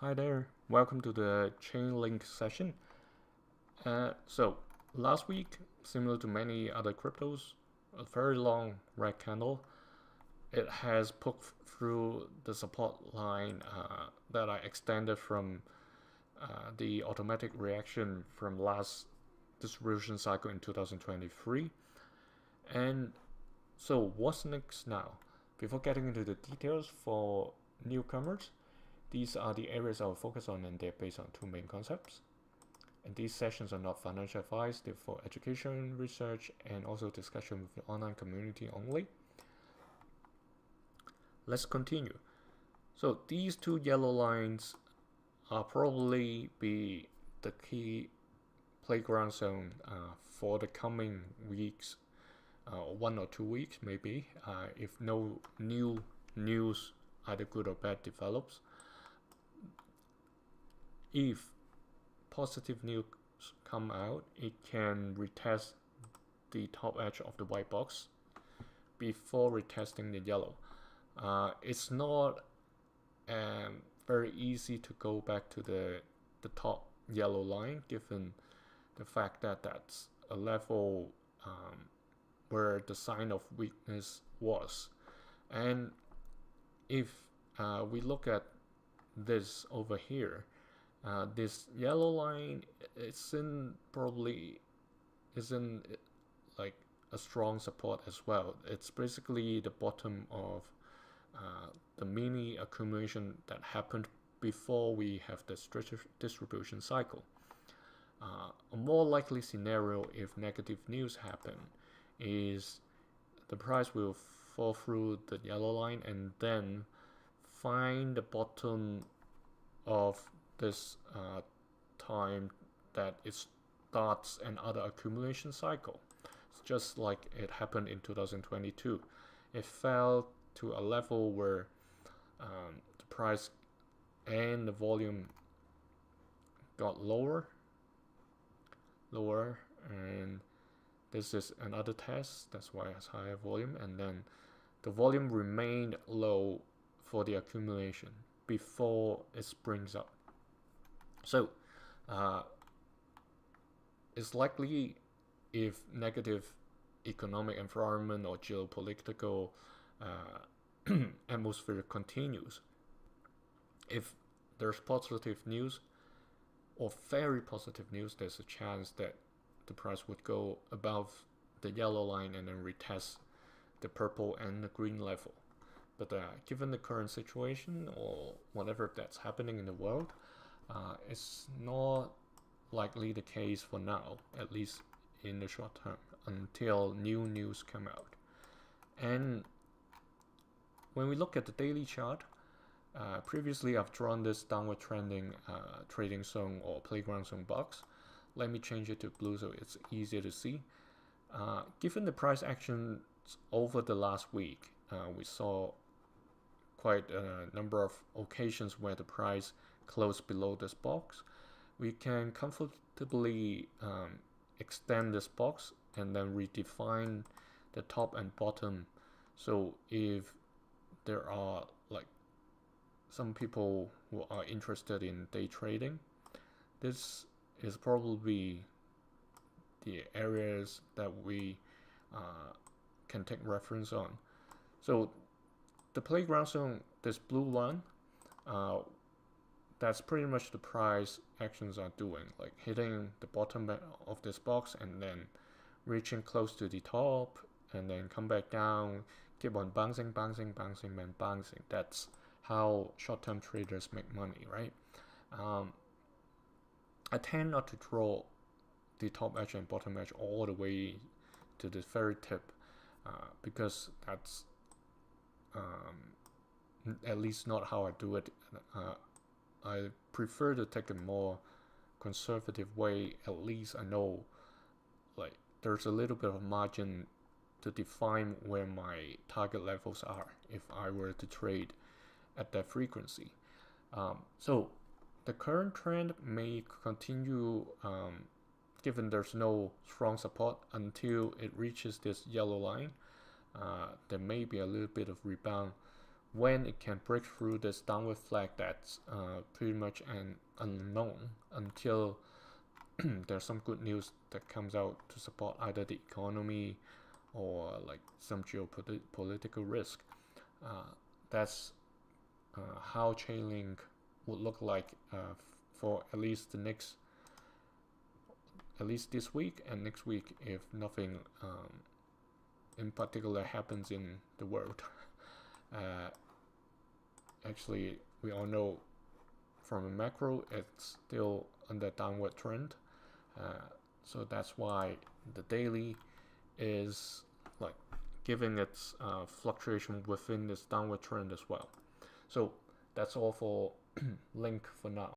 Hi there, welcome to the Chainlink session. So last week, similar to many other cryptos, a very long red candle. It has poked through the support line that I extended from the automatic reaction from last distribution cycle in 2023. And so what's next now? Before getting into the details for newcomers, these are the areas I will focus on, and they're based on two main concepts. And these sessions are not financial advice, they're for education, research, and also discussion with the online community only. Let's continue. So these two yellow lines are probably be the key playground zone for the coming weeks, 1 or 2 weeks maybe, if no new news, either good or bad, develops. If positive news come out, it can retest the top edge of the white box before retesting the yellow. It's not very easy to go back to the top yellow line, given the fact that that's a level where the sign of weakness was. And if we look at this over here, this yellow line isn't like a strong support as well. It's basically the bottom of the mini accumulation that happened before we have the distribution cycle. A more likely scenario, if negative news happen, is the price will fall through the yellow line and then find the bottom of this time that it starts another accumulation cycle. It's just like it happened in 2022. It fell to a level where the price and the volume got lower, and this is another test, that's why it has higher volume, and then the volume remained low for the accumulation before it springs up. So it's likely, if negative economic environment or geopolitical atmosphere continues, if there's positive news or very positive news, there's a chance that the price would go above the yellow line and then retest the purple and the green level. But given the current situation or whatever that's happening in the world, it's not likely the case for now, at least in the short term, until new news come out. And when we look at the daily chart, previously I've drawn this downward trending trading zone or playground zone box. Let me change it to blue so it's easier to see. Given the price actions over the last week, we saw quite a number of occasions where the price closed below this box. We can comfortably extend this box and then redefine the top and bottom. So if there are like some people who are interested in day trading, this is probably the areas that we can take reference on. So the playground zone, this blue one, that's pretty much the price actions are doing, like hitting the bottom of this box and then reaching close to the top and then come back down, keep on bouncing. That's how short-term traders make money, right? I tend not to draw the top edge and bottom edge all the way to the very tip because that's at least not how I do it. I prefer to take a more conservative way. At least I know like there's a little bit of margin to define where my target levels are if I were to trade at that frequency. So the current trend may continue given there's no strong support until it reaches this yellow line. There may be a little bit of rebound when it can break through this downward flag, that's pretty much an unknown until there's some good news that comes out to support either the economy or like some geopolitical risk. That's how Chainlink would look like for at least this week and next week, if nothing in particular happens in the world. Actually, we all know from a macro, it's still on the downward trend. So that's why the daily is like giving its fluctuation within this downward trend as well. So that's all for Link for now.